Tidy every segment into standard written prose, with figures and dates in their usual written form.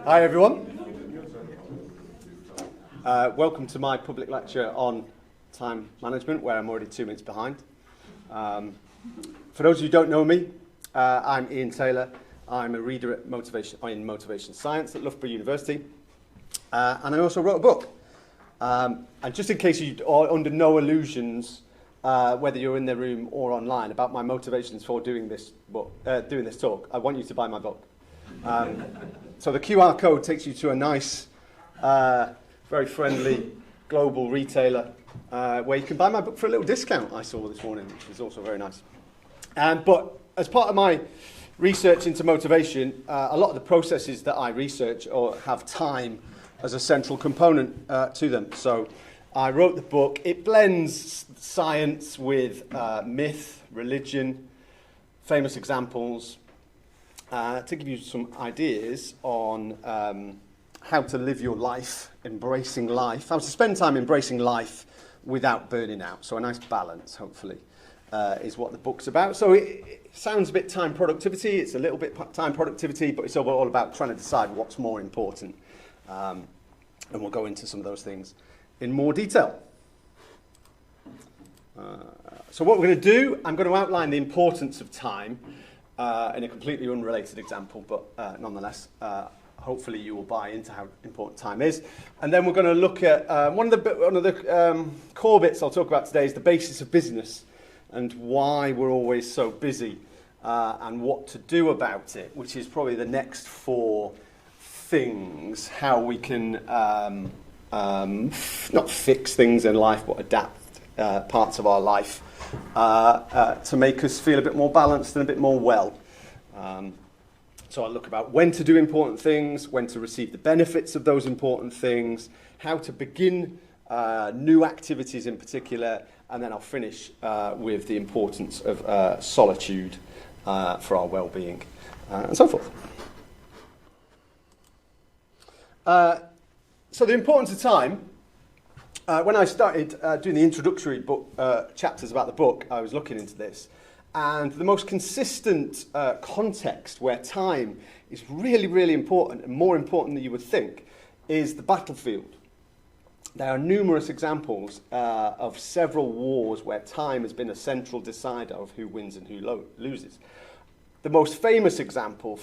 Hi everyone. Welcome to my public lecture on time management, where I'm already 2 minutes behind. For those of you who don't know me, I'm Ian Taylor. I'm a reader in motivation science at Loughborough University, and I also wrote a book. And just in case you are under no illusions, whether you're in the room or online, about my motivations for doing this talk, I want you to buy my book. So the QR code takes you to a nice, very friendly global retailer where you can buy my book for a little discount, I saw this morning, which is also very nice. But as part of my research into motivation, a lot of the processes that I research or have time as a central component to them. So I wrote the book. It blends science with myth, religion, famous examples, to give you some ideas on how to live your life, embracing life, how to spend time embracing life without burning out. So a nice balance, hopefully, is what the book's about. So it sounds a bit time productivity. It's a little bit time productivity, but it's all about trying to decide what's more important. And we'll go into some of those things in more detail. So what we're going to do, I'm going to outline the importance of time in a completely unrelated example, but nonetheless, hopefully you will buy into how important time is. And then we're going to look at one of the core bits I'll talk about today is the basis of business and why we're always so busy and what to do about it, which is probably the next four things, how we can not fix things in life, but adapt parts of our life to make us feel a bit more balanced and a bit more well. So I'll look about when to do important things, when to receive the benefits of those important things, how to begin new activities in particular, and then I'll finish with the importance of solitude for our well-being, and so forth. So the importance of time, when I started doing the introductory book chapters about the book, I was looking into this. And the most consistent context where time is really, really important, and more important than you would think, is the battlefield. There are numerous examples of several wars where time has been a central decider of who wins and who loses. The most famous example,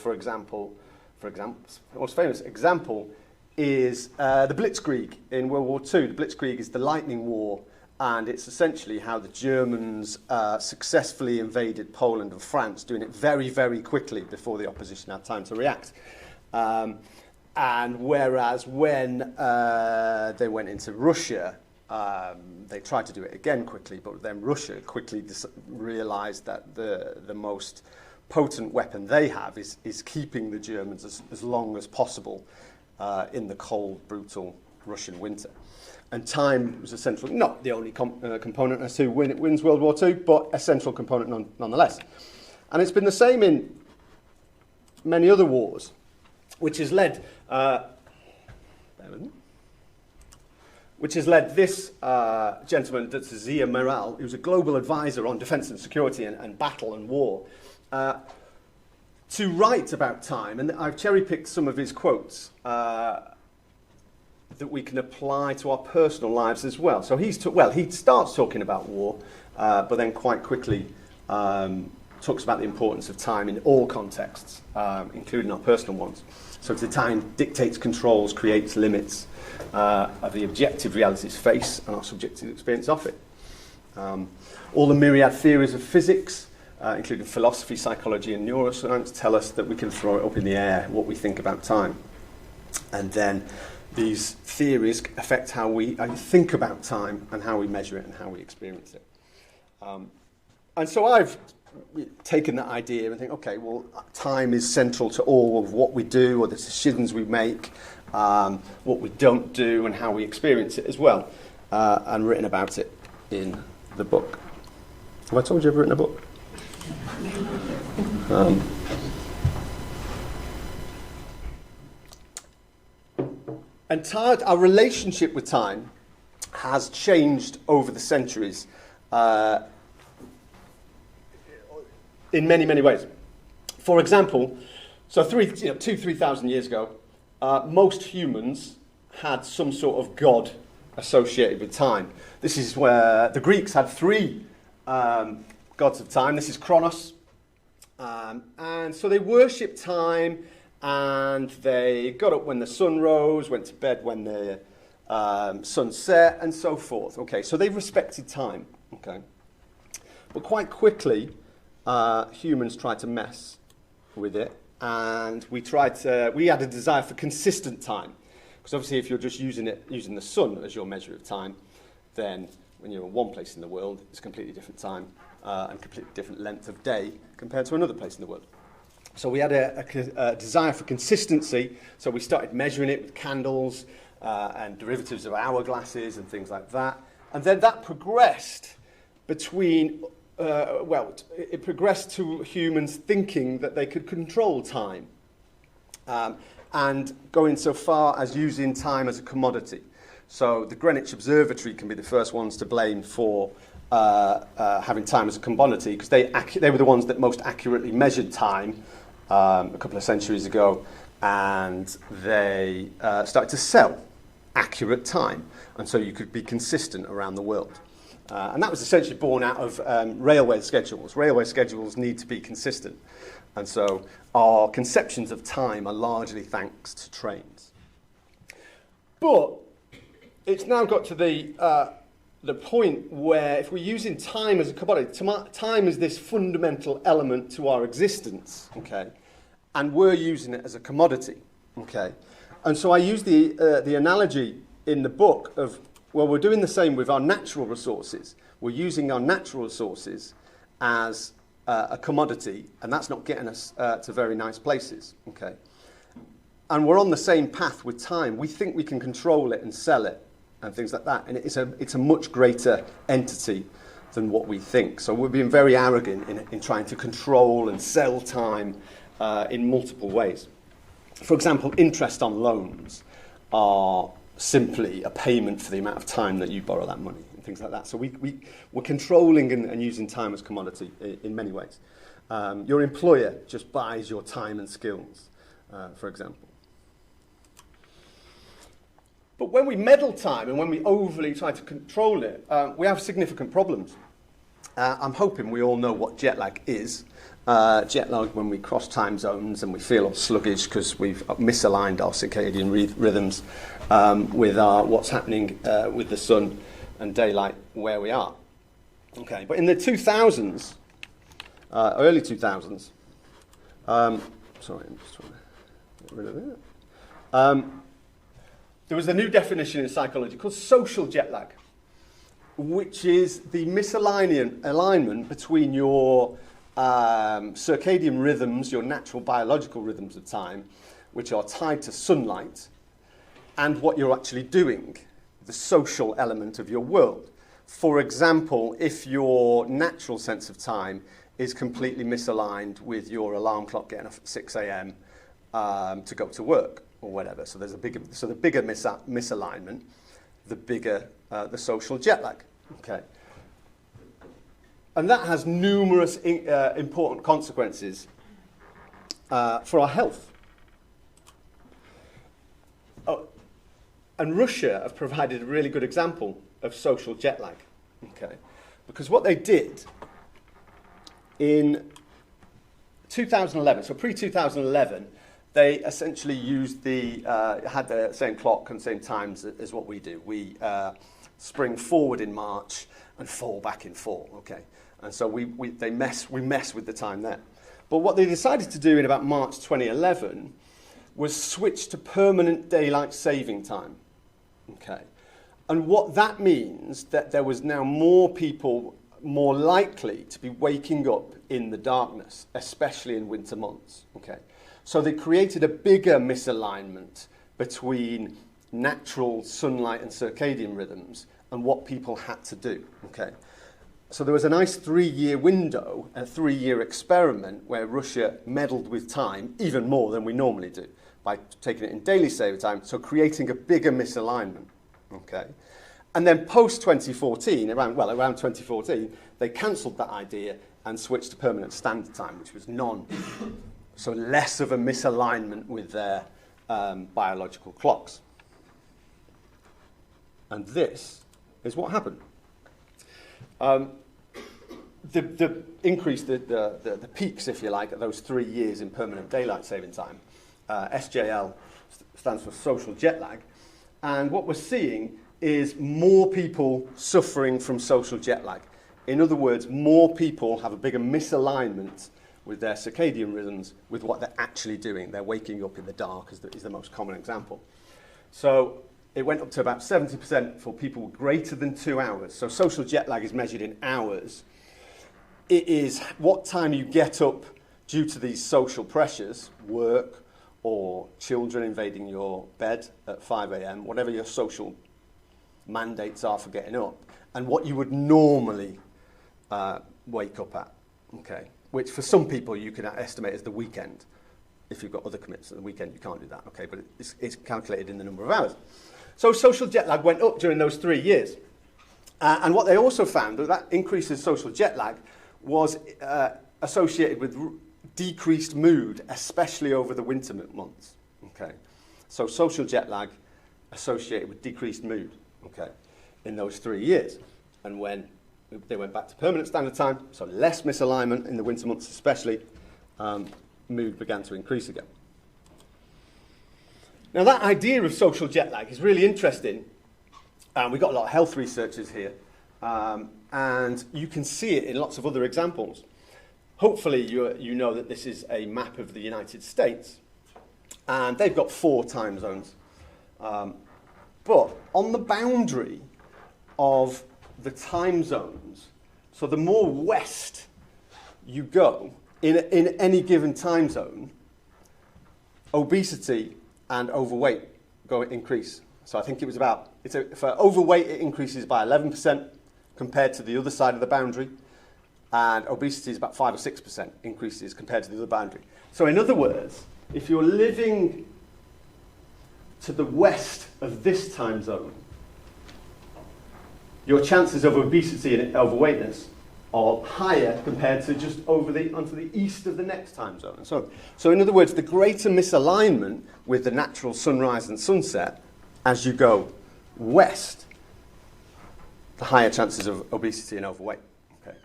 is the Blitzkrieg in World War II. The Blitzkrieg is the lightning war, and it's essentially how the Germans successfully invaded Poland and France, doing it very, very quickly before the opposition had time to react. And whereas when they went into Russia, they tried to do it again quickly, but then Russia quickly realized that the most potent weapon they have is keeping the Germans as long as possible in the cold, brutal Russian winter. And time was essential, not the only component as to who wins World War II, but a central component nonetheless. And it's been the same in many other wars, which has led this gentleman, that's Zia Meral, who's a global advisor on defence and security and battle and war, to write about time. And I've cherry-picked some of his quotes that we can apply to our personal lives as well. So he starts talking about war, but then quite quickly talks about the importance of time in all contexts, including our personal ones. So the time dictates, controls, creates limits of the objective realities face and our subjective experience of it. All the myriad theories of physics, including philosophy, psychology, and neuroscience, tell us that we can throw it up in the air what we think about time. And then these theories affect how we think about time and how we measure it and how we experience it. And so I've taken that idea and think, okay, well, time is central to all of what we do or the decisions we make, what we don't do and how we experience it as well, and written about it in the book. Have I told you I've written a book? And our relationship with time has changed over the centuries in many, many ways. For example, so 3,000 years ago, most humans had some sort of god associated with time. This is where the Greeks had three gods of time. This is Kronos. And so they worshipped time, and they got up when the sun rose, went to bed when the sun set, and so forth. Okay, so they respected time. Okay, but quite quickly, humans tried to mess with it, and we had a desire for consistent time, because obviously, if you're just using the sun as your measure of time, then when you're in one place in the world, it's a completely different time and completely different length of day compared to another place in the world. So we had a desire for consistency, so we started measuring it with candles and derivatives of hourglasses and things like that. And then that progressed it progressed to humans thinking that they could control time and going so far as using time as a commodity. So the Greenwich Observatory can be the first ones to blame for having time as a commodity, because they were the ones that most accurately measured time a couple of centuries ago, and they started to sell accurate time, and so you could be consistent around the world. And that was essentially born out of railway schedules. Railway schedules need to be consistent, and so our conceptions of time are largely thanks to trains. But it's now got to the point where if we're using time as a commodity, time is this fundamental element to our existence, okay, and we're using it as a commodity, okay. And so I use the analogy in the book of, well, we're doing the same with our natural resources. We're using our natural resources as a commodity, and that's not getting us to very nice places, okay. And we're on the same path with time. We think we can control it and sell it and things like that, and it's a much greater entity than what we think. So we're being very arrogant in trying to control and sell time in multiple ways. For example, interest on loans are simply a payment for the amount of time that you borrow that money and things like that. So we're controlling and using time as commodity in many ways. Your employer just buys your time and skills, for example. But when we meddle time and when we overly try to control it, we have significant problems. I'm hoping we all know what jet lag is. Jet lag when we cross time zones and we feel all sluggish because we've misaligned our circadian rhythms with what's happening with the sun and daylight where we are. Okay, but in the 2000s, early 2000s, sorry, I'm just trying to get rid of it. There was a new definition in psychology called social jet lag, which is the misalignment between your circadian rhythms, your natural biological rhythms of time, which are tied to sunlight, and what you're actually doing, the social element of your world. For example, if your natural sense of time is completely misaligned with your alarm clock getting up at 6 a.m. To go to work or whatever. So the bigger misalignment, the bigger the social jet lag. Okay. And that has numerous important consequences for our health. Oh, and Russia have provided a really good example of social jet lag. Okay. Because what they did in 2011, so pre-2011, they essentially used had the same clock and same times as what we do. We spring forward in March and fall back in fall, okay? And so we mess with the time there. But what they decided to do in about March 2011 was switch to permanent daylight saving time, okay? And what that means, that there was now more people more likely to be waking up in the darkness, especially in winter months, okay? So they created a bigger misalignment between natural sunlight and circadian rhythms and what people had to do, okay? So there was a nice 3-year window, a 3-year experiment where Russia meddled with time even more than we normally do by taking it in daily saver time, so creating a bigger misalignment, okay? And then post-2014, around 2014, they cancelled that idea and switched to permanent standard time, which was so less of a misalignment with their biological clocks. And this is what happened. The increase, the peaks, if you like, at those 3 years in permanent daylight saving time, SJL stands for social jet lag, and what we're seeing is more people suffering from social jet lag. In other words, more people have a bigger misalignment with their circadian rhythms with what they're actually doing. They're waking up in the dark is the most common example. So it went up to about 70% for people greater than 2 hours. So social jet lag is measured in hours. It is what time you get up due to these social pressures, work or children invading your bed at 5 a.m., whatever your social mandates are for getting up, and what you would normally wake up at, okay? Which for some people you can estimate as the weekend. If you've got other commitments at the weekend, you can't do that, okay? But it's calculated in the number of hours. So social jet lag went up during those 3 years. And what they also found, that increase in social jet lag was associated with decreased mood, especially over the winter months, okay? So social jet lag associated with decreased mood, okay, in those 3 years. And when they went back to permanent standard time, so less misalignment in the winter months especially, mood began to increase again. Now that idea of social jet lag is really interesting. We've got a lot of health researchers here, and you can see it in lots of other examples. Hopefully you know that this is a map of the United States, and they've got 4 time zones. But on the boundary of the time zones, so the more west you go in any given time zone, obesity and overweight increase. So I think it was for overweight it increases by 11% compared to the other side of the boundary, and obesity is about 5 or 6% increases compared to the other boundary. So in other words, if you're living to the west of this time zone, your chances of obesity and overweightness are higher compared to just onto the east of the next time zone. And so in other words, the greater misalignment with the natural sunrise and sunset as you go west, the higher chances of obesity and overweight. Okay.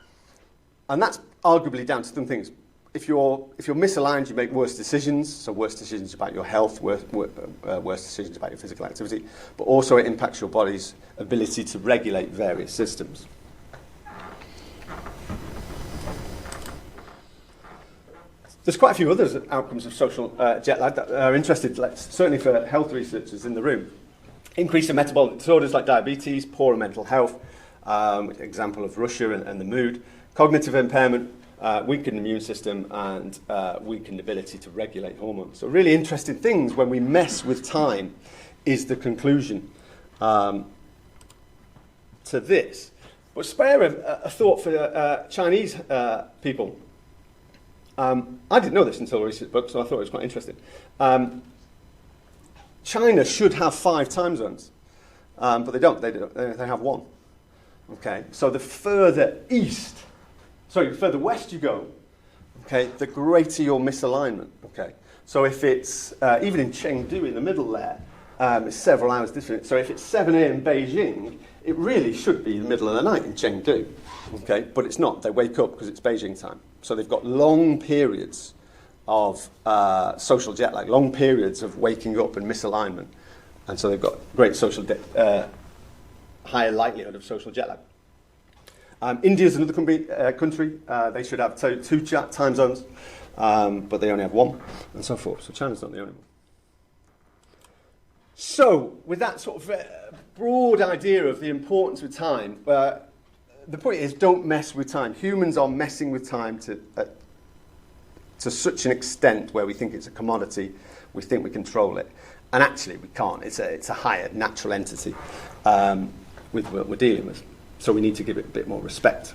And that's arguably down to some things. If you're misaligned, you make worse decisions, so worse decisions about your health, worse decisions about your physical activity, but also it impacts your body's ability to regulate various systems. There's quite a few other outcomes of social jet lag that are interested, certainly for health researchers in the room. Increase in metabolic disorders like diabetes, poorer mental health, example of Russia and the mood, cognitive impairment, weakened immune system, and weakened ability to regulate hormones. So really interesting things when we mess with time is the conclusion to this. But spare a thought for Chinese people. I didn't know this until I researched the book, so I thought it was quite interesting. China should have 5 time zones, but they don't. They have 1. Okay, so the further west you go, okay, the greater your misalignment. Okay, so if it's even in Chengdu in the middle there, it's several hours different. So if it's 7 a.m. in Beijing, it really should be the middle of the night in Chengdu. Okay, but it's not. They wake up because it's Beijing time. So they've got long periods of social jet lag, long periods of waking up and misalignment, and so they've got great higher likelihood of social jet lag. India's another country. They should have 2 time zones, but they only have 1, and so forth. So China's not the only one. So with that sort of broad idea of the importance of time, the point is, don't mess with time. Humans are messing with time to such an extent where we think it's a commodity, we think we control it, and actually we can't. It's a higher natural entity with what we're dealing with. So we need to give it a bit more respect.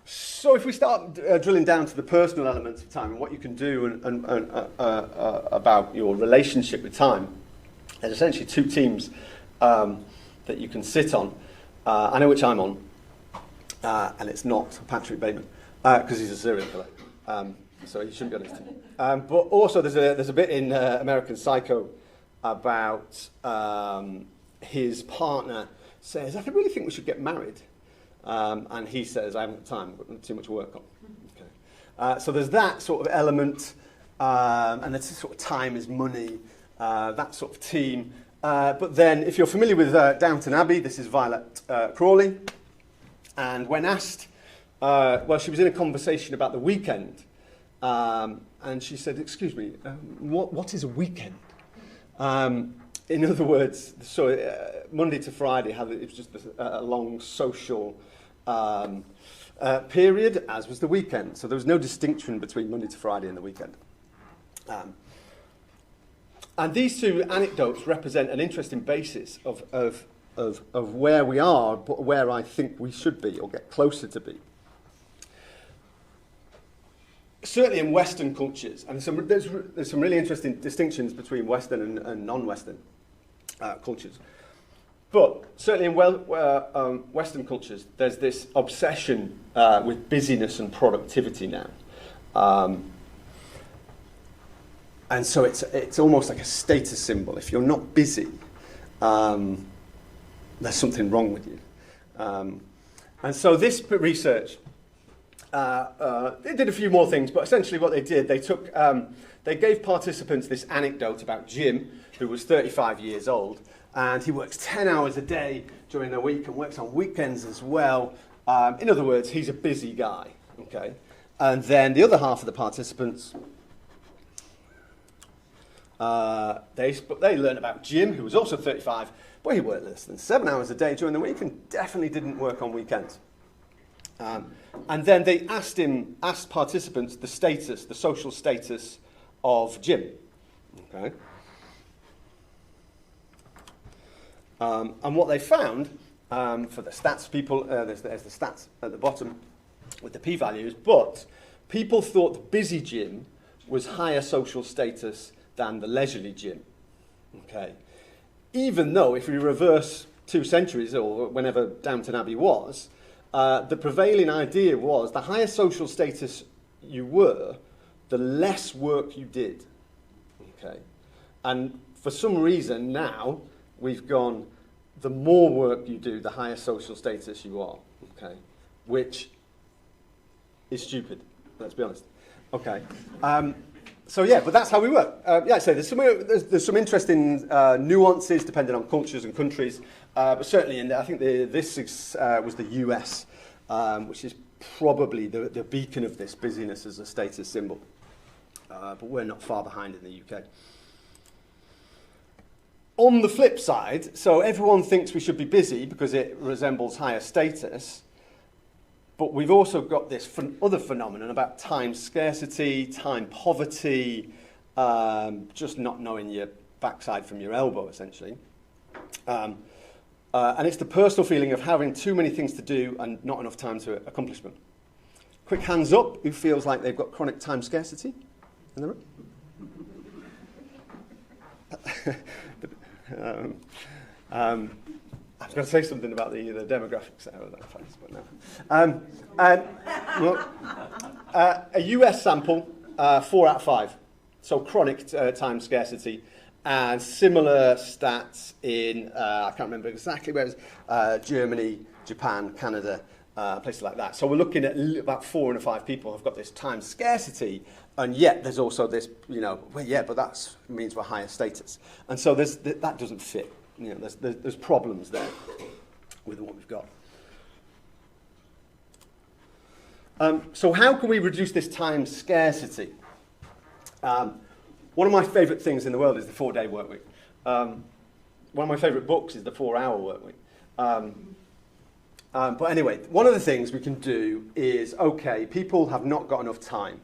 So if we start drilling down to the personal elements of time and what you can do and about your relationship with time, there's essentially 2 teams that you can sit on. I know which I'm on, and it's not Patrick Bateman, because he's a serial killer. so he shouldn't be on his team. But also there's a bit in American Psycho about his partner says, I really think we should get married. And he says, I haven't got time, I've got too much work on. Okay. So there's that sort of element, and there's sort of time is money, that sort of team. But then, if you're familiar with Downton Abbey, this is Violet Crawley. And when asked, she was in a conversation about the weekend, and she said, excuse me, what is a weekend? In other words, Monday to Friday, it was just a long social period, as was the weekend. So there was no distinction between Monday to Friday and the weekend. And these two anecdotes represent an interesting basis of where we are, but where I think we should be, or get closer to be. Certainly in Western cultures, and there's some really interesting distinctions between Western and non-Western cultures. But certainly in Western cultures, there's this obsession with busyness and productivity now. And so it's almost like a status symbol. If you're not busy, there's something wrong with you. And so this research, they did a few more things, but essentially what they did, they gave participants this anecdote about Jim, who was 35 years old, and he works 10 hours a day during the week and works on weekends as well. In other words, he's a busy guy. Okay, and then the other half of the participants, they learned about Jim, who was also 35, but he worked less than 7 hours a day during the week and definitely didn't work on weekends. And then they asked participants the social status of Jim. Okay. And what they found, for the stats people, there's the stats at the bottom with the p-values, but people thought the busy Jim was higher social status than the leisurely Jim. Okay. Even though if we reverse 2 centuries, or whenever Downton Abbey was, the prevailing idea was the higher social status you were, the less work you did. Okay. And for some reason now, we've gone, the more work you do, the higher social status you are. Okay. Which is stupid, let's be honest. Okay. So yeah, but that's how we work. So there's some interesting nuances depending on cultures and countries, but certainly, I think this was the US, which is probably the beacon of this busyness as a status symbol. But we're not far behind in the UK. On the flip side, so everyone thinks we should be busy because it resembles higher status. But we've also got this other phenomenon about time scarcity, time poverty, just not knowing your backside from your elbow, essentially. And it's the personal feeling of having too many things to do and not enough time to accomplish them. Quick hands up, who feels like they've got chronic time scarcity in the room? I was going to say something about the demographics there of that place, but no. A US sample, 4 out of 5. So chronic time scarcity, and similar stats in, I can't remember exactly where it was, Germany, Japan, Canada, places like that. So we're looking at about 4 in 5 people have got this time scarcity, and yet there's also this, but that means we're higher status. And so that doesn't fit. There's problems there with what we've got. So how can we reduce this time scarcity? One of my favourite things in the world is the 4-day work week. One of my favourite books is the 4-hour work week. But anyway, one of the things we can do is, okay, people have not got enough time.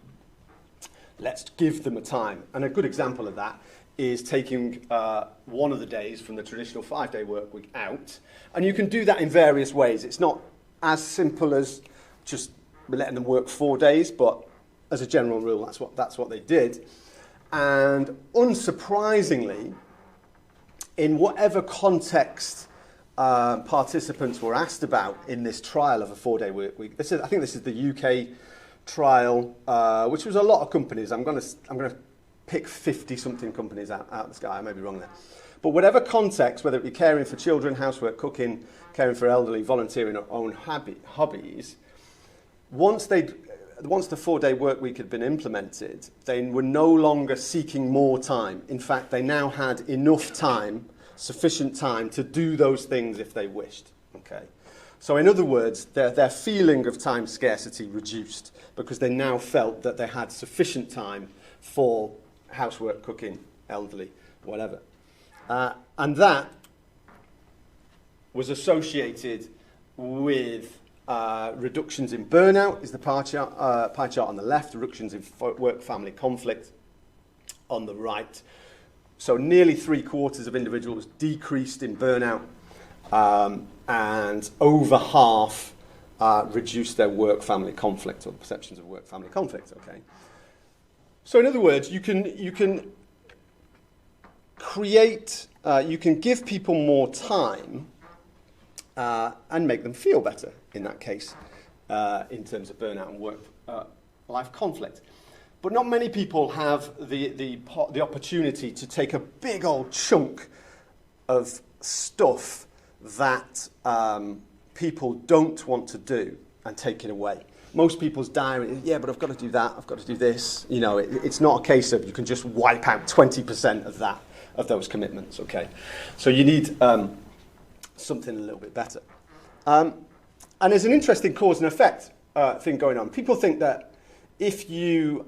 Let's give them a time. And a good example of that is taking one of the days from the traditional 5-day work week out. And you can do that in various ways. It's not as simple as just letting them work 4 days, but as a general rule, that's what they did. And unsurprisingly, in whatever context participants were asked about in this trial of a 4-day work week, I think this is the UK trial, which was a lot of companies. I'm going to pick 50-something companies out of the sky. I may be wrong there. But whatever context, whether it be caring for children, housework, cooking, caring for elderly, volunteering, or own hobbies, once the 4-day work week had been implemented, they were no longer seeking more time. In fact, they now had enough time, sufficient time, to do those things if they wished. Okay. So in other words, their feeling of time scarcity reduced because they now felt that they had sufficient time for housework, cooking, elderly, whatever. And that was associated with reductions in burnout, is the pie chart on the left, reductions in work-family conflict on the right. So nearly 3/4 of individuals decreased in burnout, and over half reduced their work-family conflict, or perceptions of work-family conflict. Okay. So in other words, you can create, you can give people more time and make them feel better. In that case, in terms of burnout and work-life conflict. But not many people have the opportunity to take a big old chunk of stuff that people don't want to do and take it away. Most people's diary, yeah, but I've got to do that, I've got to do this. You know, it's not a case of you can just wipe out 20% of those commitments, okay? So you need something a little bit better. And there's an interesting cause and effect thing going on. People think that if you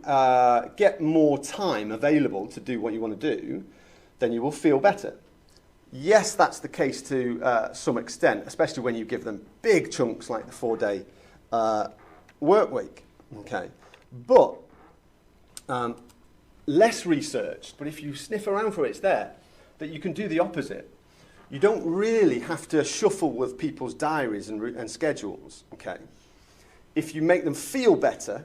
get more time available to do what you want to do, then you will feel better. Yes, that's the case to some extent, especially when you give them big chunks like the 4-day work week. Okay, but less researched, but if you sniff around for it, it's there, that you can do the opposite. You don't really have to shuffle with people's diaries and schedules, okay? If you make them feel better,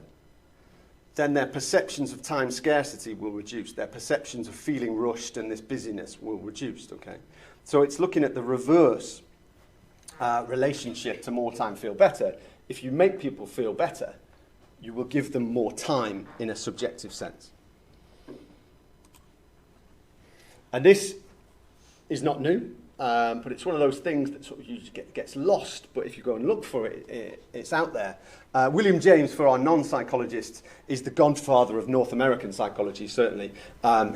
then their perceptions of time scarcity will reduce. Their perceptions of feeling rushed and this busyness will reduce, okay? So it's looking at the reverse relationship to more time feel better. If you make people feel better, you will give them more time in a subjective sense. And this is not new. But it's one of those things that sort of usually gets lost, but if you go and look for it, it's out there. William James, for our non-psychologists, is the godfather of North American psychology, certainly.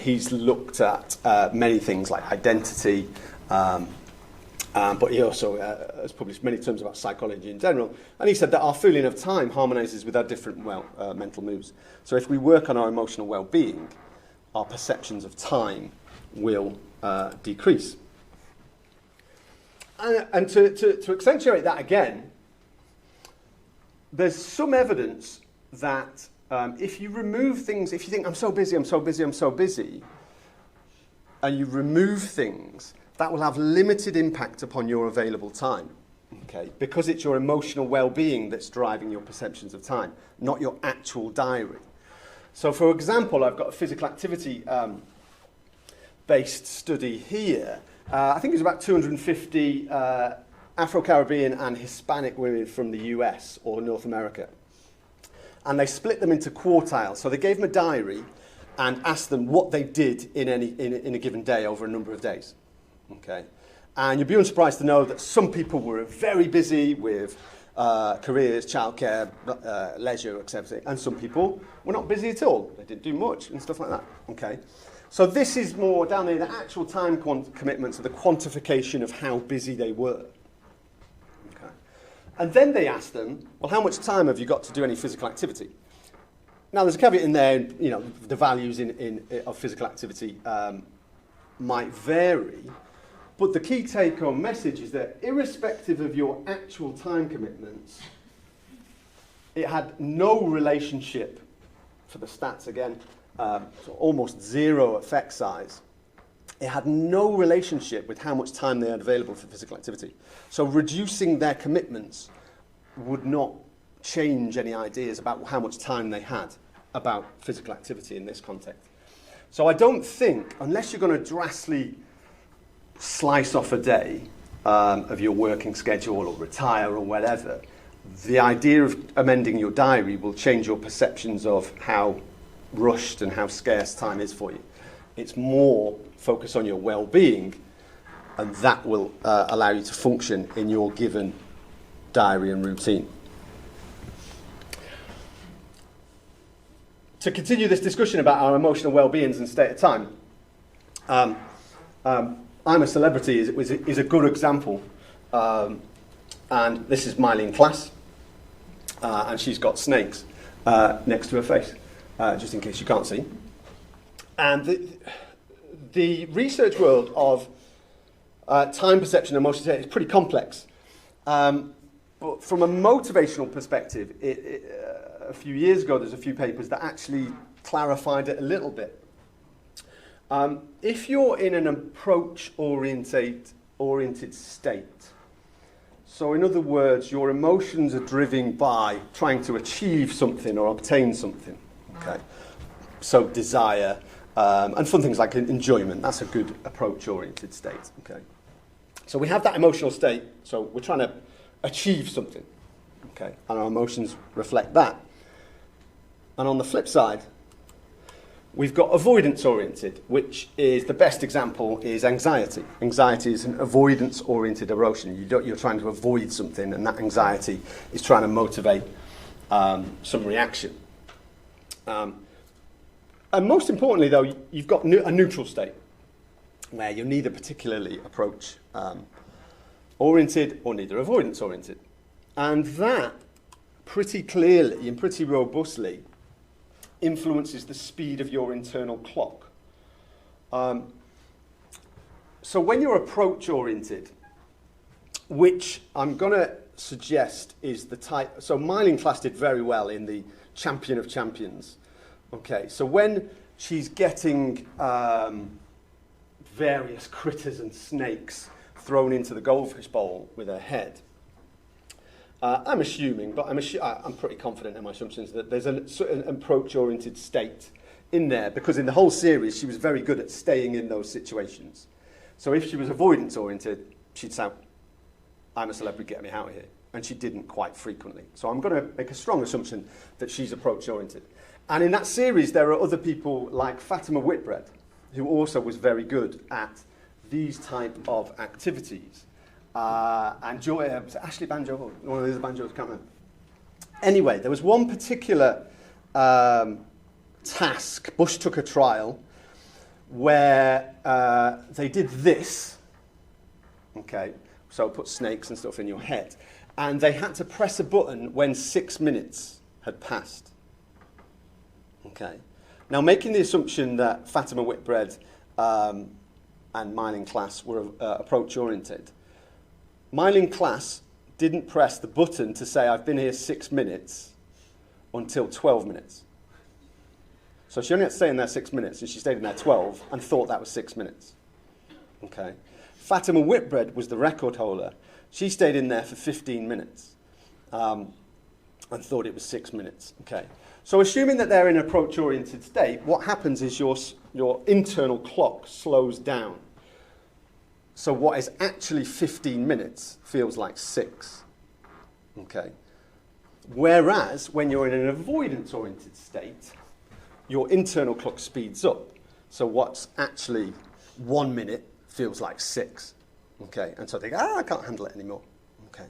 He's looked at many things like identity, but he also has published many terms about psychology in general. And he said that our feeling of time harmonizes with our different mental moods. So if we work on our emotional well-being, our perceptions of time will decrease. And to accentuate that again, there's some evidence that if you remove things, if you think, I'm so busy, and you remove things, that will have limited impact upon your available time, okay? Because it's your emotional well-being that's driving your perceptions of time, not your actual diary. So, for example, I've got a physical activity based study here. I think it was about 250 Afro-Caribbean and Hispanic women from the US or North America. And they split them into quartiles. So they gave them a diary and asked them what they did in a given day over a number of days. Okay. And you'd be unsurprised to know that some people were very busy with careers, childcare, leisure, etc. And some people were not busy at all. They didn't do much and stuff like that. Okay. So this is more down there, the actual time commitments, the quantification of how busy they were. Okay. And then they asked them, well, how much time have you got to do any physical activity? Now, there's a caveat in there, you know, the values of physical activity might vary, but the key take-home message is that irrespective of your actual time commitments, it had no relationship, for the stats again, so almost zero effect size. It had no relationship with how much time they had available for physical activity. So reducing their commitments would not change any ideas about how much time they had about physical activity in this context. So I don't think, unless you're going to drastically slice off a day of your working schedule or retire or whatever, the idea of amending your diary will change your perceptions of how rushed and how scarce time is for you. It's more focus on your well-being, and that will allow you to function in your given diary and routine. To continue this discussion about our emotional well-beings and state of time, I'm a Celebrity is a good example. And this is Miley in class, and she's got snakes next to her face, just in case you can't see. And the research world of time perception and emotional state is pretty complex. But from a motivational perspective, a few years ago, there's a few papers that actually clarified it a little bit. If you're in an approach-oriented state, so in other words, your emotions are driven by trying to achieve something or obtain something, okay? So desire, and fun things like enjoyment, that's a good approach-oriented state, okay? So we have that emotional state, so we're trying to achieve something, okay? And our emotions reflect that. And on the flip side, we've got avoidance-oriented, which is the best example is anxiety. Anxiety is an avoidance-oriented emotion. You're trying to avoid something, and that anxiety is trying to motivate some reaction. And most importantly, though, you've got a neutral state, where you're neither particularly approach-oriented or neither avoidance-oriented. And that pretty clearly and pretty robustly influences the speed of your internal clock. So when you're approach-oriented, which I'm going to suggest is the type... So Miley in class did very well in the Champion of Champions. Okay, so when she's getting various critters and snakes thrown into the goldfish bowl with her head, I'm assuming, but I'm pretty confident in my assumptions that there's an approach-oriented state in there, because in the whole series she was very good at staying in those situations. So if she was avoidance-oriented, she'd say, I'm a celebrity, get me out of here. And she didn't quite frequently. So I'm going to make a strong assumption that she's approach-oriented. And in that series there are other people like Fatima Whitbread, who also was very good at these type of activities. And Ashley Banjo, one of those banjos, can't remember. Anyway, there was one particular task, Bush took a trial, where they did this, okay, so put snakes and stuff in your head, and they had to press a button when 6 minutes had passed. Okay. Now, making the assumption that Fatima Whitbread and Miley in class were approach-oriented, Miley in class didn't press the button to say, I've been here 6 minutes, until 12 minutes. So she only had to stay in there 6 minutes, and she stayed in there 12, and thought that was 6 minutes. Okay. Fatima Whitbread was the record holder. She stayed in there for 15 minutes, and thought it was 6 minutes. Okay. So assuming that they're in an approach-oriented state, what happens is your internal clock slows down. So what is actually 15 minutes feels like 6. Okay. Whereas when you're in an avoidance-oriented state, your internal clock speeds up. So what's actually 1 minute feels like 6. Okay. And so they go, I can't handle it anymore. Okay.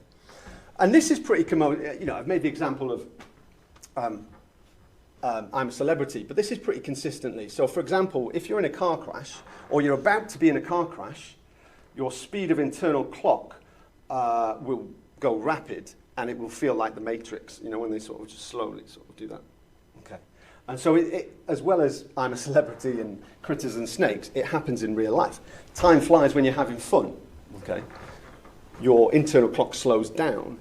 And this is pretty common. I've made the example of I'm a celebrity, but this is pretty consistently. So for example, if you're in a car crash, or you're about to be in a car crash, your speed of internal clock will go rapid, and it will feel like the Matrix, when they sort of just slowly sort of do that. Okay. And so it as well as I'm a celebrity and critters and snakes, it happens in real life. Time flies when you're having fun. Okay. Your internal clock slows down.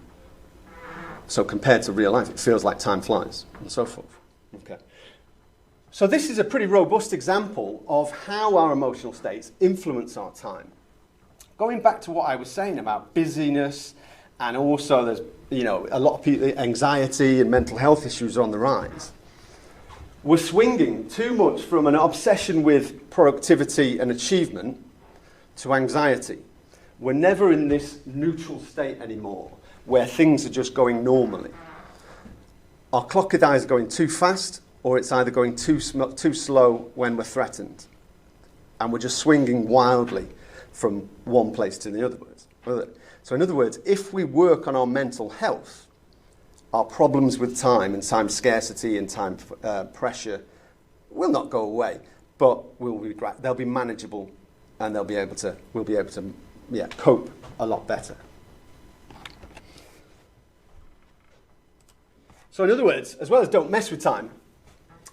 So compared to real life, it feels like time flies, and so forth. Okay. So this is a pretty robust example of how our emotional states influence our time. Going back to what I was saying about busyness, and also there's, a lot of people, anxiety and mental health issues are on the rise. We're swinging too much from an obsession with productivity and achievement to anxiety. We're never in this neutral state anymore, where things are just going normally. Our clock is either going too fast, or it's either going too slow when we're threatened. And we're just swinging wildly from one place to the other. So in other words, if we work on our mental health, our problems with time and time scarcity and time pressure will not go away, but they'll be manageable, and we'll be able to cope a lot better. So in other words, as well as don't mess with time,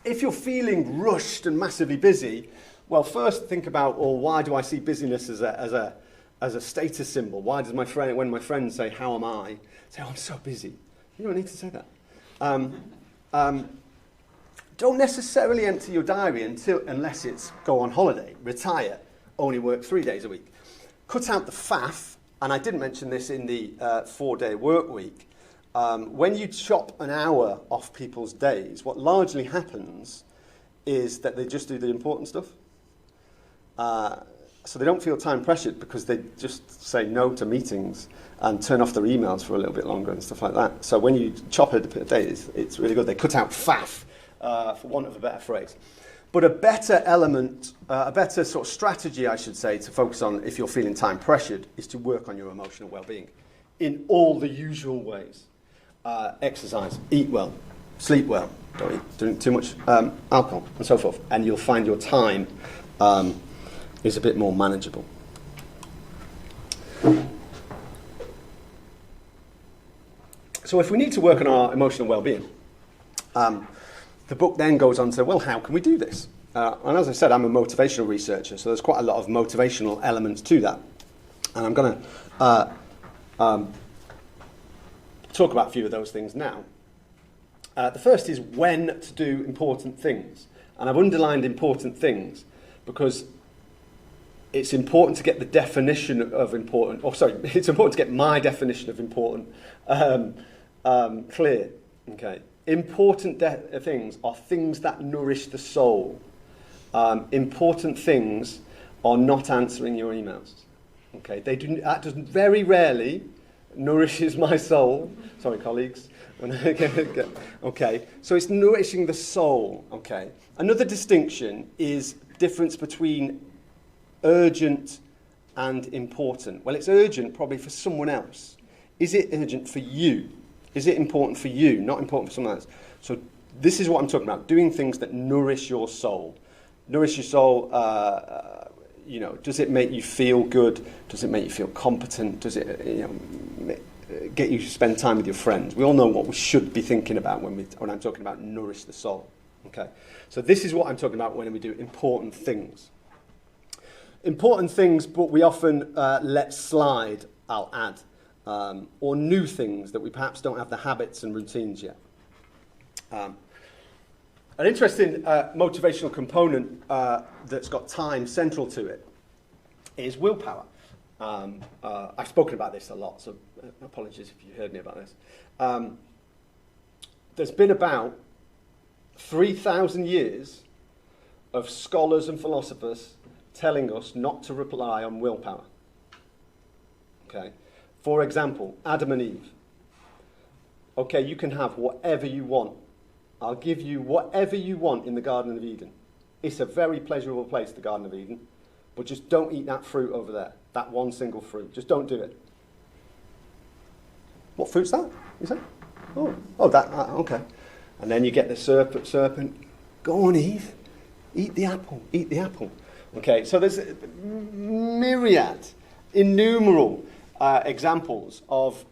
if you're feeling rushed and massively busy, well, first think about, why do I see busyness as a status symbol? Why does when my friends say, "How am I?" say, "Oh, I'm so busy." You don't need to say that. Don't necessarily enter your diary unless it's go on holiday, retire, only work 3 days a week. Cut out the faff, and I didn't mention this in the 4-day work week. When you chop an hour off people's days, what largely happens is that they just do the important stuff. So they don't feel time pressured because they just say no to meetings and turn off their emails for a little bit longer and stuff like that. So when you chop it a day, it's really good. They cut out faff, for want of a better phrase. But a better element, a better sort of strategy, I should say, to focus on if you're feeling time pressured is to work on your emotional well-being in all the usual ways. Exercise, eat well, sleep well, don't drink too much alcohol, and so forth. And you'll find your time is a bit more manageable. So if we need to work on our emotional well-being, the book then goes on to say, well, how can we do this? And as I said, I'm a motivational researcher, so there's quite a lot of motivational elements to that. And I'm going to talk about a few of those things now. The first is when to do important things. And I've underlined important things because it's important to get the definition of important, it's important to get my definition of important clear. Okay. Important things are things that nourish the soul. Important things are not answering your emails. Okay. That does very rarely nourishes my soul. Sorry, colleagues. Okay. So it's nourishing the soul. Okay. Another distinction is difference between urgent and important. Well, it's urgent probably for someone else. Is it urgent for you? Is it important for you? Not important for someone else. So this is what I'm talking about. Doing things that nourish your soul. Nourish your soul, does it make you feel good? Does it make you feel competent? Does it, get you to spend time with your friends? We all know what we should be thinking about when I'm talking about nourish the soul. Okay. So this is what I'm talking about when we do important things. Important things, but we often let slide, I'll add, or new things that we perhaps don't have the habits and routines yet. An interesting motivational component that's got time central to it is willpower. I've spoken about this a lot, so apologies if you heard me about this. There's been about 3,000 years of scholars and philosophers telling us not to rely on willpower. Okay. For example, Adam and Eve. Okay, you can have whatever you want. I'll give you whatever you want in the Garden of Eden. It's a very pleasurable place, the Garden of Eden. But just don't eat that fruit over there. That one single fruit. Just don't do it. What fruit's that? You say? Oh, that. Okay. And then you get the serpent. Go on, Eve. Eat the apple. Eat the apple. Okay, so there's myriad, innumerable examples of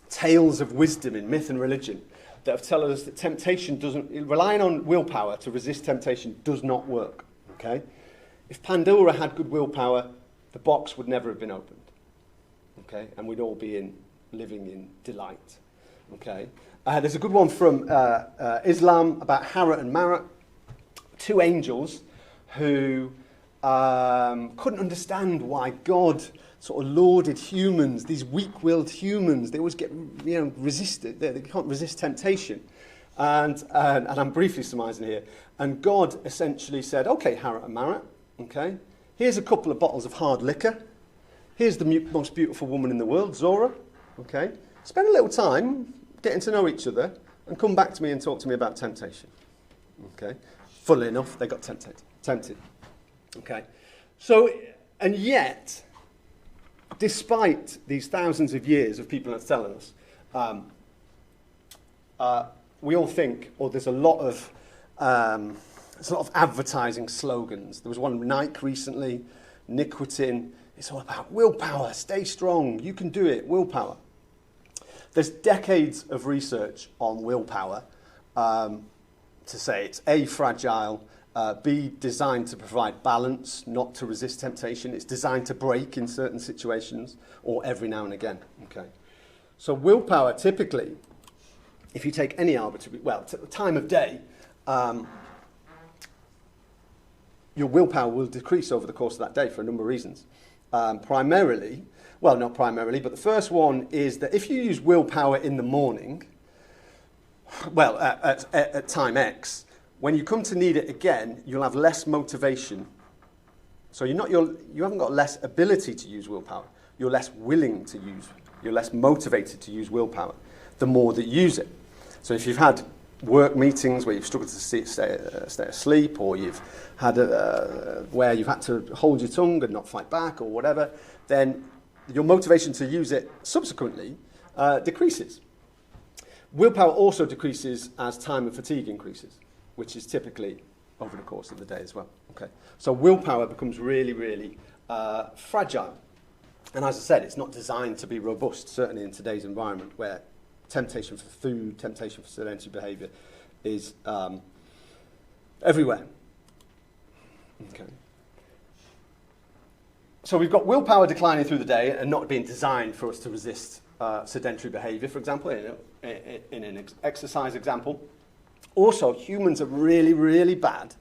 tales of wisdom in myth and religion that have told us that temptation relying on willpower to resist temptation does not work. Okay, if Pandora had good willpower, the box would never have been opened. Okay, and we'd all be living in delight. Okay, there's a good one from Islam about Harut and Marut, two angels who couldn't understand why God sort of lauded humans, these weak-willed humans. They always get, resisted. They can't resist temptation. And I'm briefly surmising here. And God essentially said, okay, Harut and Marut, okay, here's a couple of bottles of hard liquor. Here's the most beautiful woman in the world, Zora, Okay? Spend a little time getting to know each other and come back to me and talk to me about temptation. Okay? Funnily enough, they got tempted. Okay? So, and yet, despite these thousands of years of people that's telling us, we all think, or there's a lot of advertising slogans. There was one Nike recently, nicotine. It's all about willpower, stay strong, you can do it, willpower. There's decades of research on willpower to say it's A, fragile, B, designed to provide balance, not to resist temptation. It's designed to break in certain situations or every now and again. Okay. So willpower, typically, if you take any arbitrary, time of day, your willpower will decrease over the course of that day for a number of reasons. Primarily, well, not primarily, but the first one is that if you use willpower in the morning, well, at time X, when you come to need it again, you'll have less motivation. So you haven't got less ability to use willpower. You're less willing to you're less motivated to use willpower the more that you use it. So if you've had work meetings where you've struggled to stay asleep, or you've had where you've had to hold your tongue and not fight back or whatever, then your motivation to use it subsequently decreases. Willpower also decreases as time and fatigue increases, which is typically over the course of the day as well. Okay, so willpower becomes really, really fragile. And as I said, it's not designed to be robust, certainly in today's environment where temptation for food, temptation for sedentary behaviour is everywhere. Okay. So we've got willpower declining through the day and not being designed for us to resist sedentary behaviour, for example, in an exercise example. Also, humans are really, really bad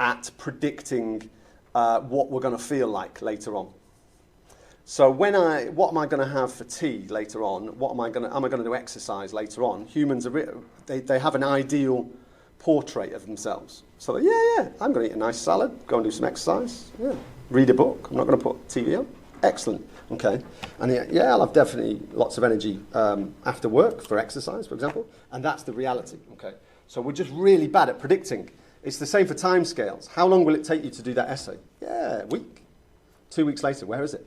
at predicting what we're going to feel like later on. So what am I going to have for tea later on? Am I going to do exercise later on? Humans they have an ideal portrait of themselves. So I'm going to eat a nice salad, go and do some exercise, read a book. I'm not going to put TV on. Excellent. Okay. And I'll have definitely lots of energy after work for exercise, for example. And that's the reality. Okay. So we're just really bad at predicting. It's the same for timescales. How long will it take you to do that essay? Yeah, a week. 2 weeks later, where is it?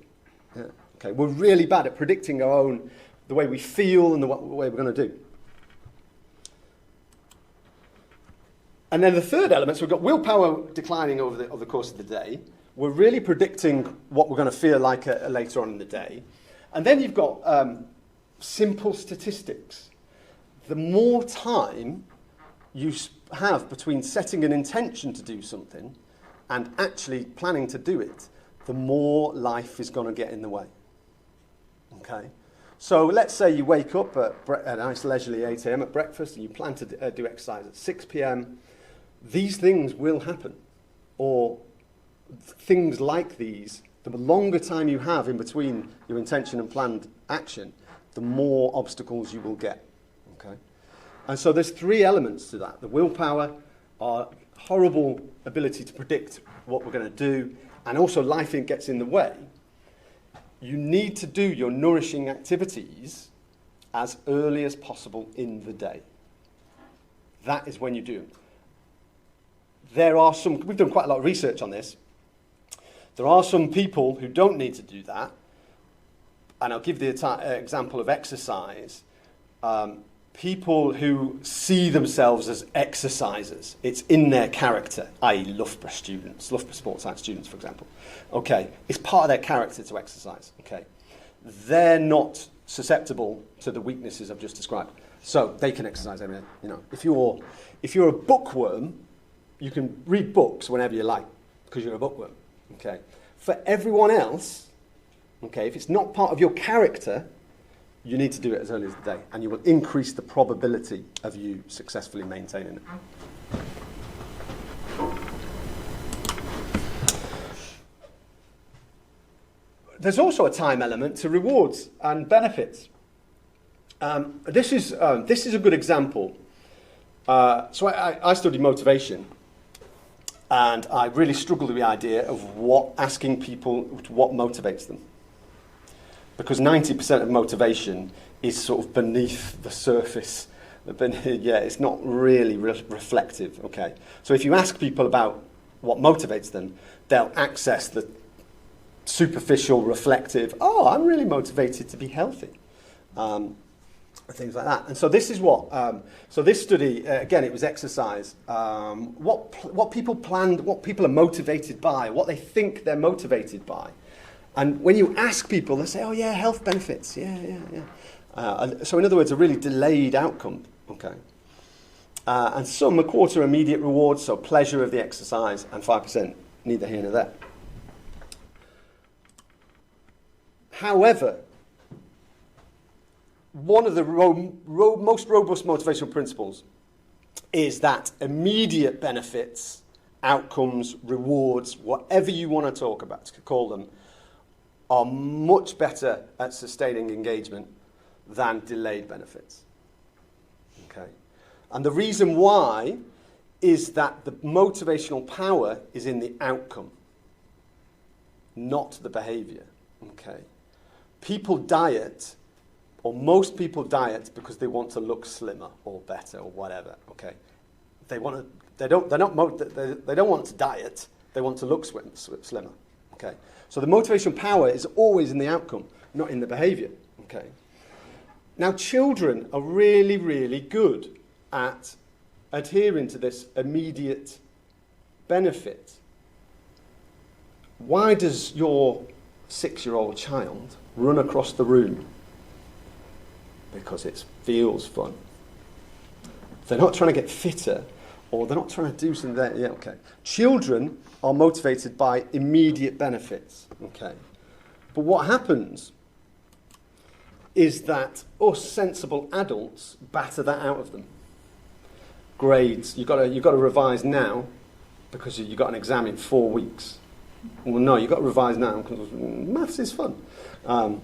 Yeah. Okay, we're really bad at predicting the way we feel and the way we're going to do. And then the third element, so we've got willpower declining over the course of the day. We're really predicting what we're going to feel like later on in the day. And then you've got simple statistics. The more time you have between setting an intention to do something and actually planning to do it, the more life is going to get in the way. Okay? So let's say you wake up at a nice leisurely 8 a.m. at breakfast and you plan to do exercise at 6 p.m. These things will happen. Or things like these, the longer time you have in between your intention and planned action, the more obstacles you will get. Okay? And so there's three elements to that. The willpower, our horrible ability to predict what we're going to do, and also life gets in the way. You need to do your nourishing activities as early as possible in the day. That is when you do them. We've done quite a lot of research on this. There are some people who don't need to do that. And I'll give the example of exercise. People who see themselves as exercisers. It's in their character, i.e. Loughborough sports science students, for example. Okay, it's part of their character to exercise. Okay, they're not susceptible to the weaknesses I've just described. So they can exercise every day. If you're a bookworm, you can read books whenever you like because you're a bookworm. Okay, for everyone else, okay, if it's not part of your character, you need to do it as early as the day, and you will increase the probability of you successfully maintaining it. There's also a time element to rewards and benefits. This is a good example. So I studied motivation, and I really struggled with the idea of asking people what motivates them. because 90% of motivation is sort of beneath the surface. Yeah, it's not really reflective, okay? So if you ask people about what motivates them, they'll access the superficial, reflective, oh, I'm really motivated to be healthy, things like that. And so this is what, so this study, again, it was exercise, what people planned, what people are motivated by, what they think they're motivated by. And when you ask people, they say, oh yeah, health benefits, yeah. So in other words, a really delayed outcome, okay? And some, a quarter immediate rewards, so pleasure of the exercise, and 5% neither here nor there. However, one of the most robust motivational principles is that immediate benefits, outcomes, rewards, whatever you want to talk about, call them, are much better at sustaining engagement than delayed benefits. Okay? And the reason why is that the motivational power is in the outcome, not the behavior. Okay? People diet, or most people diet because they want to look slimmer or better or whatever. Okay? They don't want to diet, they want to look slimmer. Okay? So the motivational power is always in the outcome, not in the behavior. Okay? Now, children are really, really good at adhering to this immediate benefit. Why does your 6-year-old child run across the room? Because it feels fun. They're not trying to get fitter, or they're not trying to do something there. Yeah, okay. Children are motivated by immediate benefits. Okay. But what happens is that us sensible adults batter that out of them. Grades, you've got to revise now because you've got an exam in 4 weeks. Well, no, you've got to revise now because maths is fun. Or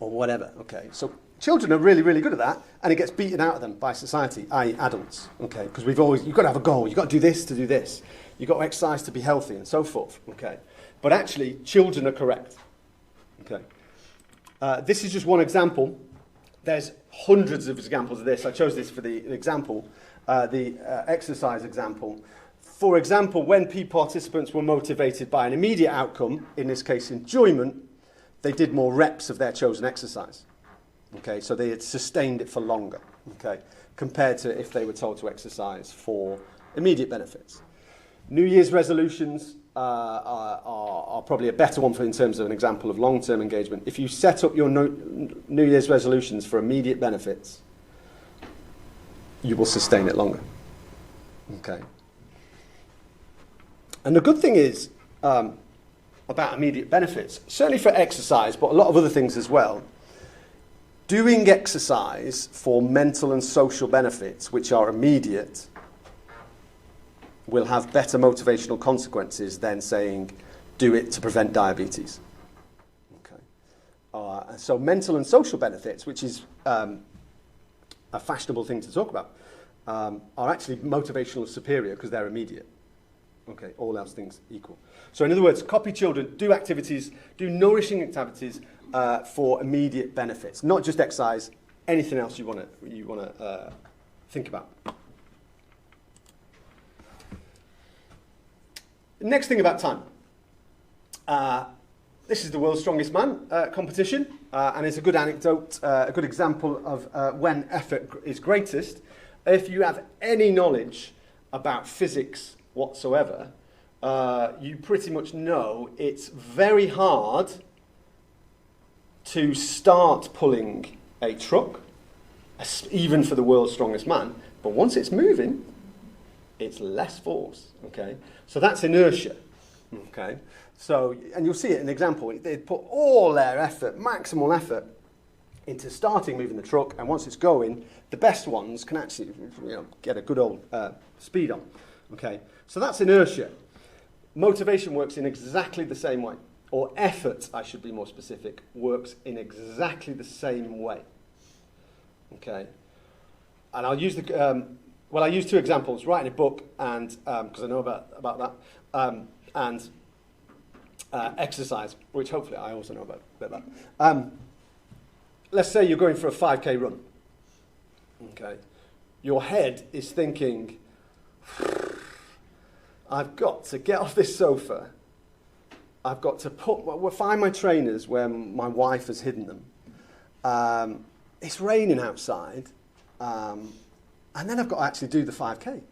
whatever, okay. So children are really, really good at that, and it gets beaten out of them by society, i.e. adults, okay. Because you've got to have a goal, you've got to do this to do this. You've got to exercise to be healthy and so forth, okay. But actually, children are correct, okay. This is just one example. There's hundreds of examples of this. I chose this for the example, the exercise example. For example, when participants were motivated by an immediate outcome, in this case enjoyment, they did more reps of their chosen exercise. Okay, so they had sustained it for longer, okay, compared to if they were told to exercise for immediate benefits. New Year's resolutions are probably a better one in terms of an example of long-term engagement. If you set up your New Year's resolutions for immediate benefits, you will sustain it longer. Okay. And the good thing is about immediate benefits, certainly for exercise, but a lot of other things as well, doing exercise for mental and social benefits, which are immediate, will have better motivational consequences than saying, do it to prevent diabetes. Okay. So mental and social benefits, which is a fashionable thing to talk about, are actually motivational superior because they're immediate. Okay, all else things equal. So in other words, copy children, do activities, do nourishing activities for immediate benefits, not just exercise, anything else you want to think about. Next thing about time. This is the world's strongest man competition, and it's a good anecdote, a good example of when effort is greatest. If you have any knowledge about physics whatsoever, you pretty much know it's very hard to start pulling a truck, even for the world's strongest man, but once it's moving, it's less force, okay? So that's inertia, okay? So, and you'll see it in the example, they put all their effort, maximal effort, into starting moving the truck, and once it's going, the best ones can actually, get a good old speed on, okay? So that's inertia. Motivation works in exactly the same way, or effort, I should be more specific, works in exactly the same way, okay? And I'll use I use two examples, writing a book, and because I know about that, and exercise, which hopefully I also know about a bit about. Let's say you're going for a 5k run. Okay, your head is thinking, I've got to get off this sofa. I've got to find my trainers where my wife has hidden them. It's raining outside, and then I've got to actually do the 5k.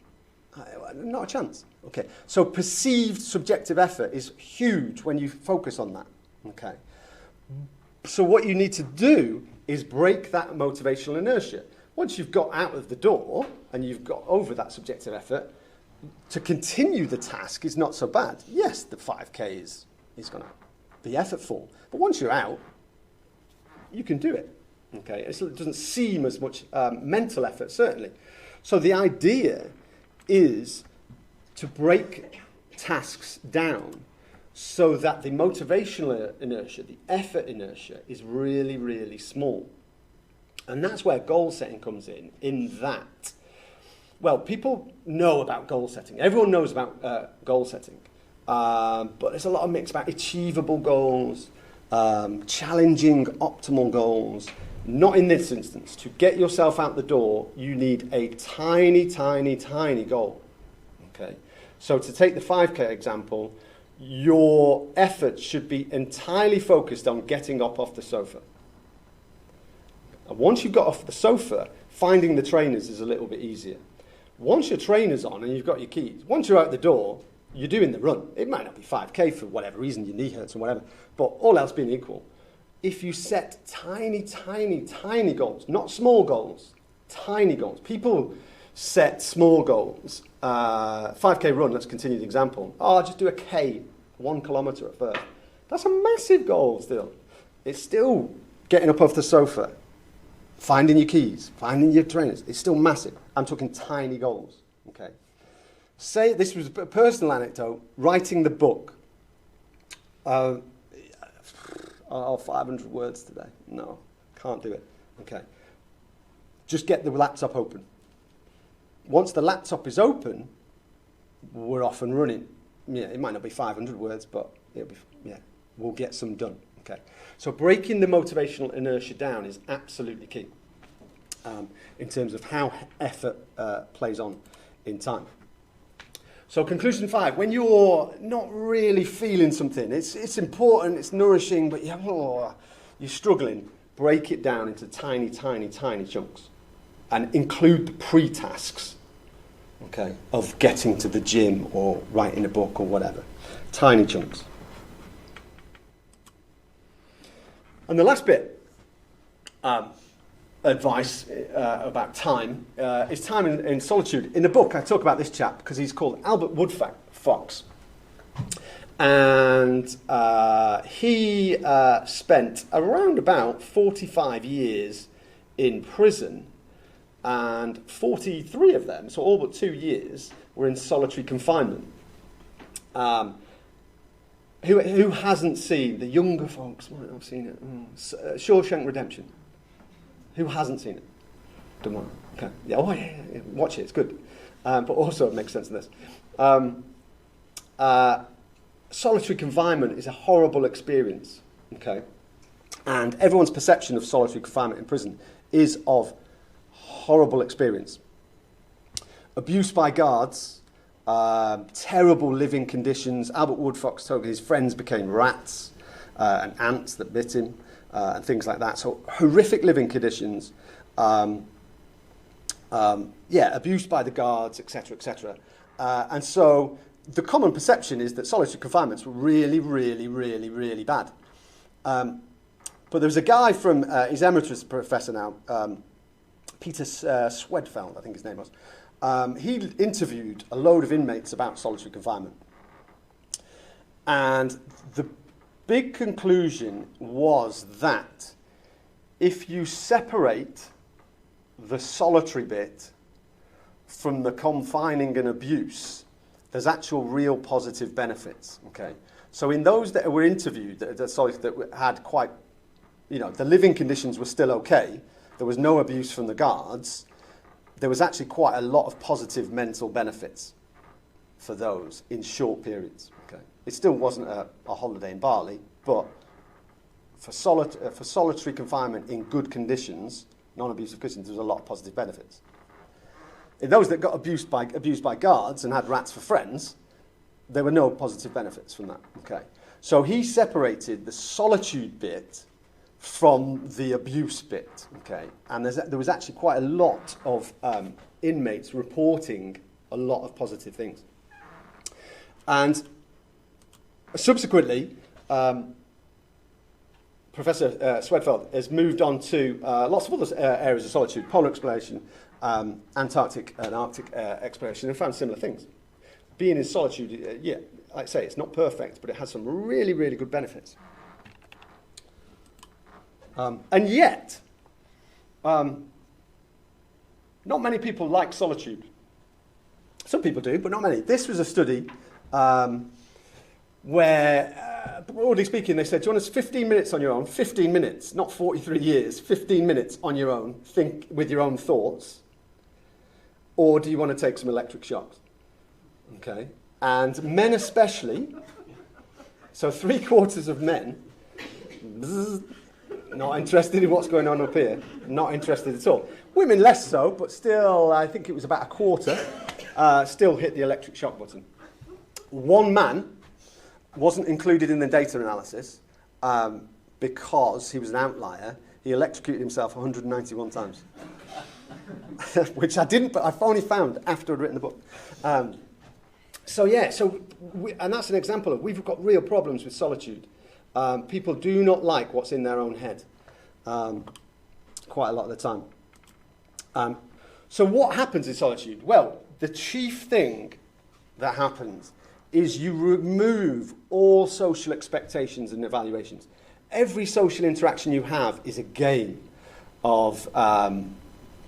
Not a chance. Okay, so perceived subjective effort is huge when you focus on that. Okay, so what you need to do is break that motivational inertia. Once you've got out of the door and you've got over that subjective effort, to continue the task is not so bad. Yes, the 5k is going to be effortful, but once you're out, you can do it. Okay, it doesn't seem as much mental effort, certainly. So the idea is to break tasks down so that the motivational inertia, the effort inertia, is really, really small. And that's where goal setting comes in that, well, people know about goal setting. Everyone knows about goal setting. But there's a lot of mix about achievable goals, challenging optimal goals. Not in this instance. To get yourself out the door, you need a tiny, tiny, tiny goal. Okay. So to take the 5k example, your effort should be entirely focused on getting up off the sofa. And once you've got off the sofa, finding the trainers is a little bit easier. Once your trainer's on and you've got your keys, once you're out the door, you're doing the run. It might not be 5k for whatever reason, your knee hurts or whatever, but all else being equal, if you set tiny, tiny, tiny goals, not small goals, tiny goals. People set small goals. 5k run, let's continue the example. Oh, I'll just do a k, 1 kilometre at first. That's a massive goal still. It's still getting up off the sofa, finding your keys, finding your trainers. It's still massive. I'm talking tiny goals. Okay. Say this was a personal anecdote, writing the book. 500 words today. No, can't do it. Okay. Just get the laptop open. Once the laptop is open, we're off and running. Yeah, it might not be 500 words, but it'll be, we'll get some done. Okay. So breaking the motivational inertia down is absolutely key in terms of how effort plays on in time. So conclusion 5, when you're not really feeling something, it's important, it's nourishing, but you're struggling, break it down into tiny, tiny, tiny chunks and include the pre-tasks, okay, of getting to the gym or writing a book or whatever. Tiny chunks. And the last bit, advice about time, is time in solitude. In the book, I talk about this chap because he's called Albert Woodfox. And he spent around about 45 years in prison, and 43 of them, so all but 2 years, were in solitary confinement. Who hasn't seen, the younger folks might have seen it, Shawshank Redemption? Who hasn't seen it? Don't worry. Okay. Yeah. Oh, yeah. Watch it. It's good. But also it makes sense in this. Solitary confinement is a horrible experience. Okay. And everyone's perception of solitary confinement in prison is of horrible experience. Abuse by guards, terrible living conditions. Albert Woodfox told me his friends became rats and ants that bit him. And things like that. So horrific living conditions, abuse by the guards, etc., etc. And so the common perception is that solitary confinements were really, really, really, really bad. But there was a guy from, he's emeritus professor now, Peter Swedfeld, I think his name was. He interviewed a load of inmates about solitary confinement. And the big conclusion was that if you separate the solitary bit from the confining and abuse, there's actual real positive benefits. Okay, so in those that were interviewed that had quite, the living conditions were still okay, there was no abuse from the guards, there was actually quite a lot of positive mental benefits for those in short periods. Okay. It still wasn't a holiday in Bali, but for solitary confinement in good conditions, non-abusive conditions, there was a lot of positive benefits. In those that got abused by guards and had rats for friends, there were no positive benefits from that. Okay, so he separated the solitude bit from the abuse bit. Okay, and there was actually quite a lot of inmates reporting a lot of positive things, and subsequently, Professor Swedfeld has moved on to lots of other areas of solitude, polar exploration, Antarctic and Arctic exploration, and found similar things. Being in solitude, like I say, it's not perfect, but it has some really, really good benefits. And yet, not many people like solitude. Some people do, but not many. This was a study where, broadly speaking, they said, do you want us 15 minutes on your own? 15 minutes, not 43 years, 15 minutes on your own, think with your own thoughts. Or do you want to take some electric shocks? Okay. And men especially, so 3/4 of men, not interested in what's going on up here, not interested at all. Women less so, but still, I think it was about 1/4, still hit the electric shock button. One man wasn't included in the data analysis because he was an outlier. He electrocuted himself 191 times. Which I didn't, but I've only found after I'd written the book. And that's an example of we've got real problems with solitude. People do not like what's in their own head quite a lot of the time. So what happens in solitude? Well, the chief thing that happens is you remove all social expectations and evaluations. Every social interaction you have is a game of, I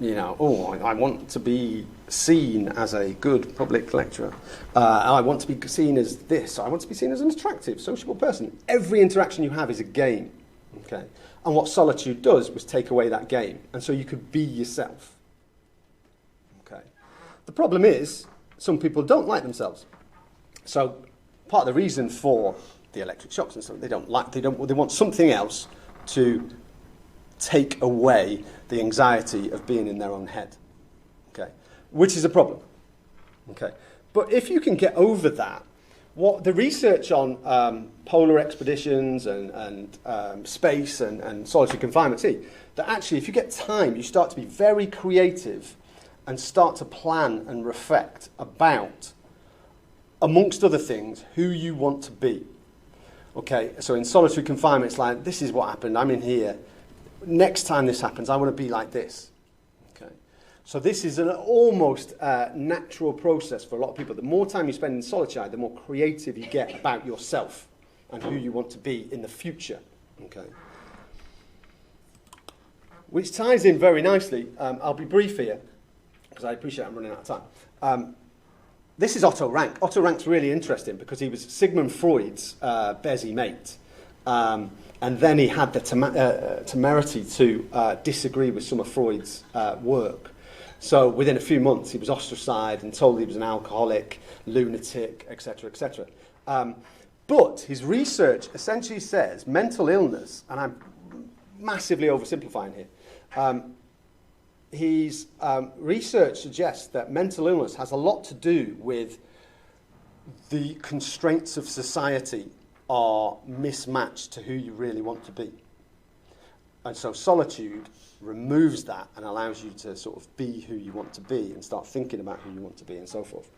want to be seen as a good public lecturer. I want to be seen as this. I want to be seen as an attractive, sociable person. Every interaction you have is a game. Okay? And what solitude does was take away that game. And so you could be yourself. Okay? The problem is, some people don't like themselves. So part of the reason for the electric shocks and stuff, they want something else to take away the anxiety of being in their own head, okay, which is a problem, okay. But if you can get over that, what the research on polar expeditions and space and solitary confinement see that actually, if you get time, you start to be very creative and start to plan and reflect about, amongst other things, who you want to be. Okay, so in solitary confinement, it's like, this is what happened, I'm in here. Next time this happens, I want to be like this. Okay, so this is an almost natural process for a lot of people. The more time you spend in solitude, the more creative you get about yourself and who you want to be in the future. Okay, which ties in very nicely. I'll be brief here because I appreciate I'm running out of time. This is Otto Rank. Otto Rank's really interesting because he was Sigmund Freud's busy mate. And then he had the temerity to disagree with some of Freud's work. So within a few months, he was ostracized and told he was an alcoholic, lunatic, etc., etc. But his research essentially says mental illness, and I'm massively oversimplifying here, his research suggests that mental illness has a lot to do with the constraints of society are mismatched to who you really want to be. And so solitude removes that and allows you to sort of be who you want to be and start thinking about who you want to be and so forth.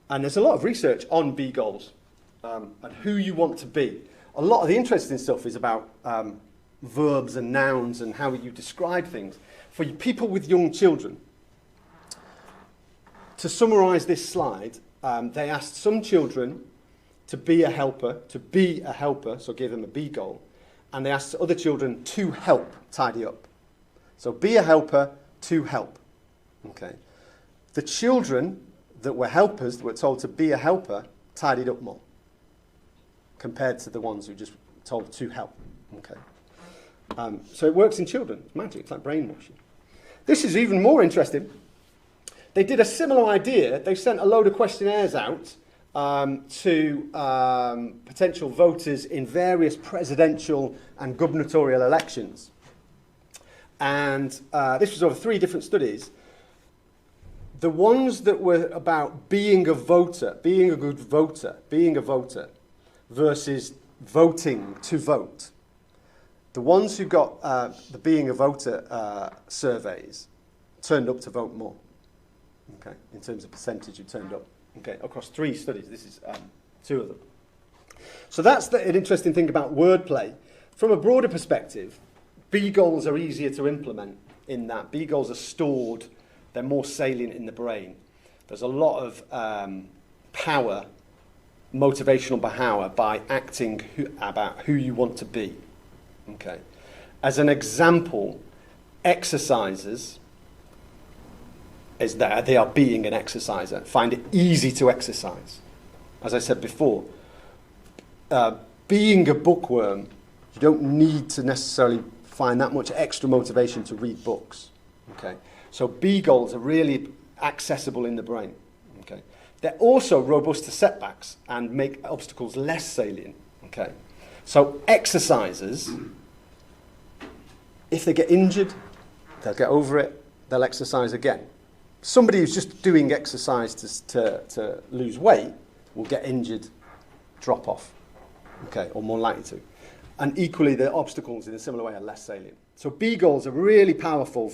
And there's a lot of research on B goals and who you want to be. A lot of the interesting stuff is about verbs and nouns and how you describe things. For people with young children, to summarise this slide, they asked some children to be a helper, so give them a B goal, and they asked other children to help tidy up. So be a helper, to help. Okay. The children that were helpers, that were told to be a helper, tidied up more, compared to the ones who just told to help. Okay. So it works in children. It's magic. It's like brainwashing. This is even more interesting. They did a similar idea. They sent a load of questionnaires out to potential voters in various presidential and gubernatorial elections. And this was over 3 different studies. The ones that were about being a voter, being a good voter, being a voter, versus voting to vote. The ones who got the being a voter surveys turned up to vote more, okay, in terms of percentage who turned up, okay, across 3 studies. This is 2 of them. So that's an interesting thing about wordplay. From a broader perspective, B goals are easier to implement in that. B goals are stored, they're more salient in the brain. There's a lot of power, motivational power, by acting about who you want to be. Okay. As an example, exercisers is that they are being an exerciser. Find it easy to exercise. As I said before, being a bookworm, you don't need to necessarily find that much extra motivation to read books. Okay. So B goals are really accessible in the brain. Okay. They're also robust to setbacks and make obstacles less salient. Okay. So exercisers, if they get injured, they'll get over it, they'll exercise again. Somebody who's just doing exercise to lose weight will get injured, drop off, okay, or more likely to. And equally, the obstacles in a similar way are less salient. So B goals are really powerful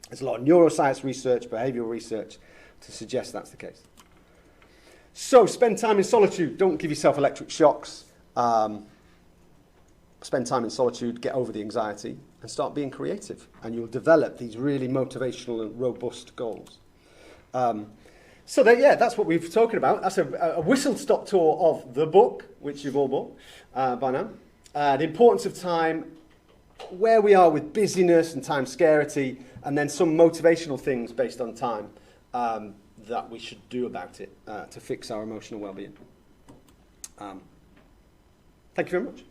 there's a lot of neuroscience research, behavioural research to suggest that's the case. So spend time in solitude. Don't give yourself electric shocks. Spend time in solitude, get over the anxiety, and start being creative. And you'll develop these really motivational and robust goals. So that's what we've been talking about. That's a whistle-stop tour of the book, which you've all bought by now. The importance of time, where we are with busyness and time scarcity, and then some motivational things based on time that we should do about it to fix our emotional well-being. Thank you very much.